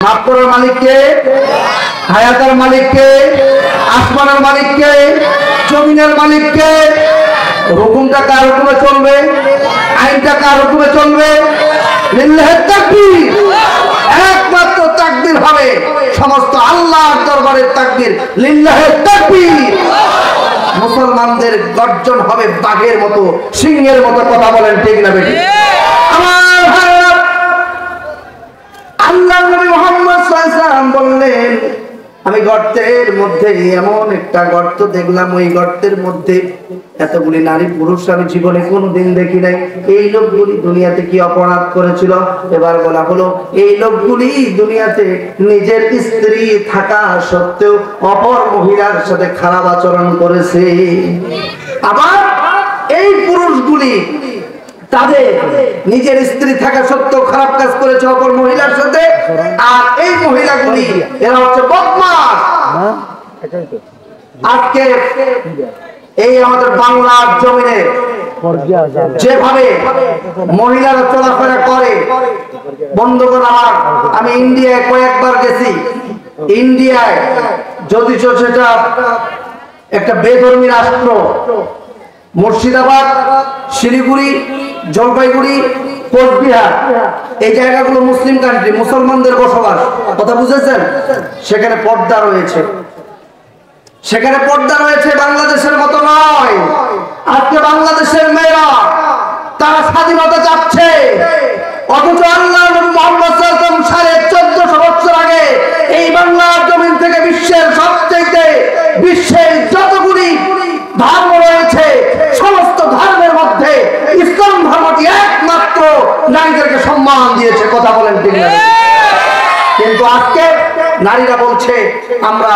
মাফ করার মালিক কে? হায়াতের মালিক কে? আসমানের মালিক কে? জমিনের মালিক কে? হুকুমটা কার হুকুমে চলবে? আইনটা কার হুকুমে চলবে? লিল্লাহিত তাকবীর। একমাত্র তাকবীর হবে সমস্ত আল্লাহর দরবারের তাকবীর, লিল্লাহিত তাকবীর। মুসলমানদের গর্জন হবে বাঘের মতো, সিংহের মতো। কথা বলেন ঠিক না বেঠিক? আমার ভাইরা, আল্লাহর নবী মুহাম্মদ সাল্লাল্লাহু আলাইহি ওয়াসাল্লাম বললেন, আমি গর্তের মধ্যে এমন একটা গর্ত দেখলাম, ওই গর্তের মধ্যে এতগুলি নারী পুরুষ আমি জীবনে কোনোদিন দেখি নাই। এই লোকগুলি দুনিয়াতে কি অপরাধ করেছিল? এবার বলা হলো, এই লোকগুলি দুনিয়াতে নিজের স্ত্রী থাকা সত্ত্বেও অপর মহিলার সাথে খারাপ আচরণ করেছে। আবার এই পুরুষগুলি তাদের নিজের স্ত্রী থাকা সত্ত্বেও খারাপ কাজ করেছে অপর মহিলার সাথে। আর এই মহিলাগুলি এরা হচ্ছে বদমাশ। আজকে এই আমাদের বাংলার জমিনে যেভাবে মহিলারা চলাফেরা করে, বন্ধুগণ আমার, আমি ইন্ডিয়ায় কয়েকবার গেছি। ইন্ডিয়ায় যদিচ সেটা একটা বেধর্মী রাষ্ট্র, মুর্শিদাবাদ, শিলিগুড়ি, জলপাইগুড়ি, কোচবিহার, এই জায়গাগুলো মুসলিম কান্ট্রি, মুসলমানদের বসবাস। কথা বুঝেছেন? সেখানে পর্দা রয়েছে, সেখানে পর্দা রয়েছে, বাংলাদেশের মতো নয়। আজকে বাংলাদেশের মেয়েরা তারা স্বাধীনতা চাচ্ছে, অথচ আল্লাহর নবী মুহাম্মদ সাল্লাল্লাহু আলাইহি ওয়াসাল্লাম 1450 বছর আগে এই বাংলার জমিন থেকে বিশ্বের সবচেয়ে, বিশ্বের যতগুলি ধর্ম রয়েছে সমস্ত ধর্মের মধ্যে ইসলাম ধর্মটি একমাত্র নারীদেরকে সম্মান দিয়েছে। কথা বলেন ঠিক না? কিন্তু আজকে নারীরা বলছে আমরা